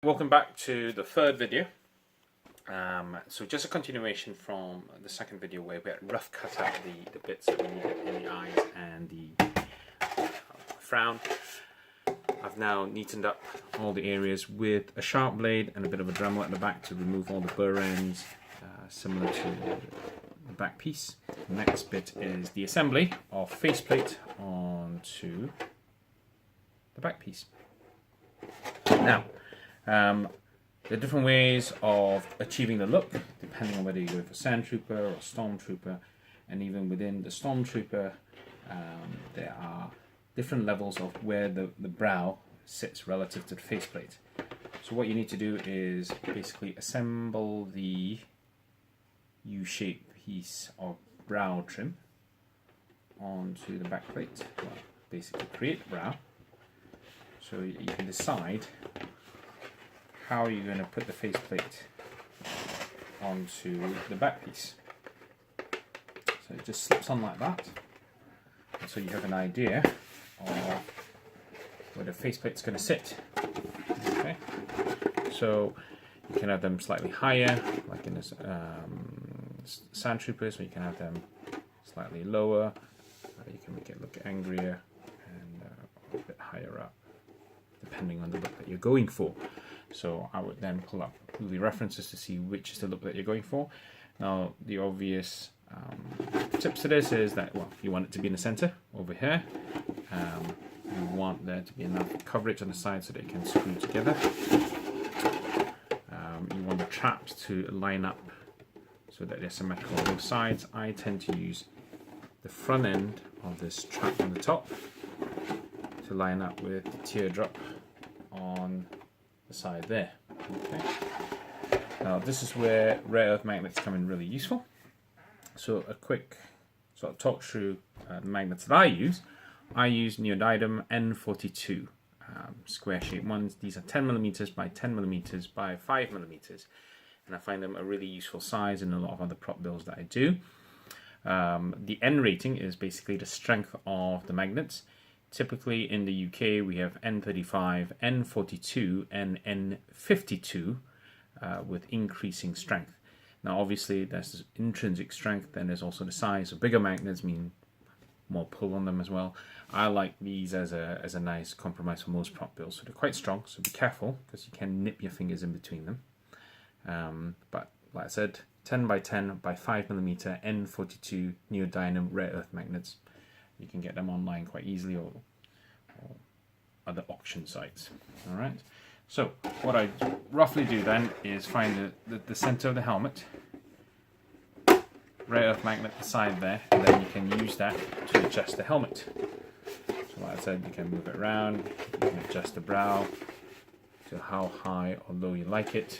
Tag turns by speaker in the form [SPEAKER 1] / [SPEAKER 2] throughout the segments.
[SPEAKER 1] Welcome back to the third video. So just a continuation from the second video where we had rough cut out the bits that we needed in the eyes and the frown. I've now neatened up all the areas with a sharp blade and a bit of a Dremel at the back to remove all the burr ends, similar to the back piece. The next bit is the assembly of faceplate onto the back piece. Now, there are different ways of achieving the look, depending on whether you go for Sandtrooper or Stormtrooper, and even within the Stormtrooper, there are different levels of where the brow sits relative to the faceplate. So what you need to do is basically assemble the U-shaped piece of brow trim onto the back plate. Well, basically create the brow. So you can decide how you're going to put the faceplate onto the back piece. So it just slips on like that. And so you have an idea of where the faceplate's going to sit. Okay. So you can have them slightly higher, like in this Sandtroopers, or you can have them slightly lower. You can make it look angrier and a bit higher up, depending on the look that you're going for. So I would then pull up the references to see which is the look that you're going for. Now the obvious tips to this is that, well, you want it to be in the center over here. You want there to be enough coverage on the side so that it can screw together. You want the traps to line up so that they're symmetrical on both sides. I tend to use the front end of this trap on the top to line up with the teardrop on the side there. Okay. Now this is where rare earth magnets come in really useful. So a quick sort of talk through the magnets that I use Neodymium N42 square shaped ones. These are 10mm by 10mm by 5mm, and I find them a really useful size in a lot of other prop builds that I do. The N rating is basically the strength of the magnets. Typically in the UK we have N35, N42 and N52 with increasing strength. Now obviously there's intrinsic strength, and there's also the size. So bigger magnets mean more pull on them as well. I like these as a nice compromise for most prop builds. So they're quite strong, so be careful because you can nip your fingers in between them. But like I said, 10 by 10 by 5mm N42 neodymium rare earth magnets. You can get them online quite easily, or other auction sites. All right. So what I roughly do then is find the center of the helmet, rare earth magnet at the side there, and then you can use that to adjust the helmet. So like I said, you can move it around, you can adjust the brow to how high or low you like it,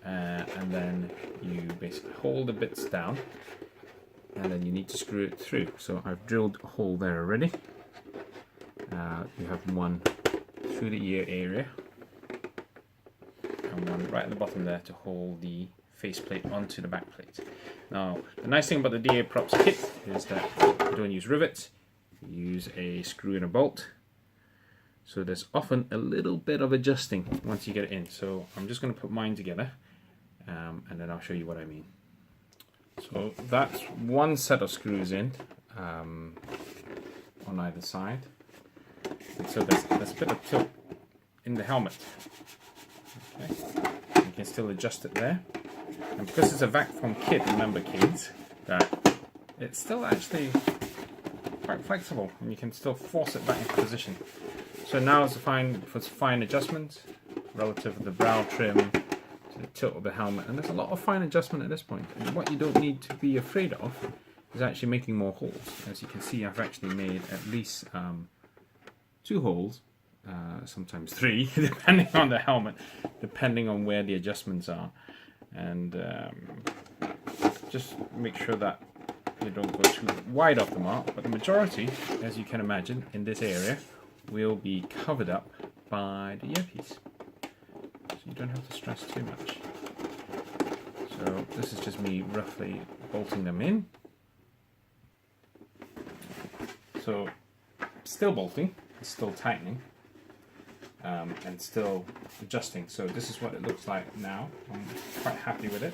[SPEAKER 1] and then you basically hold the bits down, and then you need to screw it through. So I've drilled a hole there already. You have one through the ear area and one right at the bottom there to hold the faceplate onto the back plate. Now the nice thing about the DA Props kit is that you don't use rivets, you use a screw and a bolt. So there's often a little bit of adjusting once you get it in. So I'm just going to put mine together and then I'll show you what I mean. So that's one set of screws in on either side. And so there's a bit of tilt in the helmet. Okay. You can still adjust it there. And because it's a vacuum kit, remember kids, that it's still actually quite flexible and you can still force it back into position. So now it's for fine adjustments relative to the brow trim, to the tilt of the helmet, and there's a lot of fine adjustment at this point. And what you don't need to be afraid of is actually making more holes. As you can see, I've actually made at least 2 holes, sometimes 3, depending on the helmet, depending on where the adjustments are. And just make sure that you don't go too wide off the mark. But the majority, as you can imagine, in this area will be covered up by the earpiece. So you don't have to stress too much. So this is just me roughly bolting them in. So still bolting, it's still tightening. and still adjusting. So this is what it looks like now. I'm quite happy with it.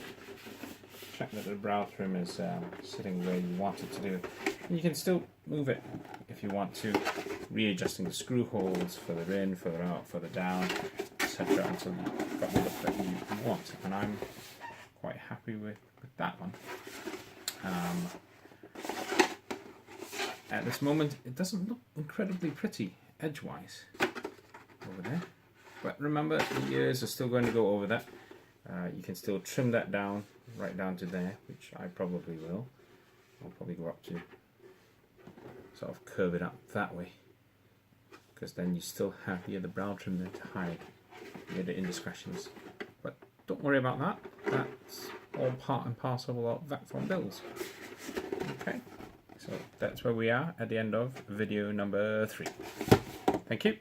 [SPEAKER 1] Check that the brow trim is sitting where you want it to do. And you can still move it if you want to, readjusting the screw holes further in, further out, further down, etc. until you've got the look that you want. And I'm quite happy with that one. At this moment, it doesn't look incredibly pretty edgewise over there. But remember, the ears are still going to go over that. You can still trim that down, right down to there, which I probably will. I'll probably go up to sort of curve it up that way, because then you still have here the brow trim there to hide the indiscretions. But don't worry about that. That's all part and parcel of VAC-FOAM builds. Okay, so that's where we are at the end of video number 3. Thank you.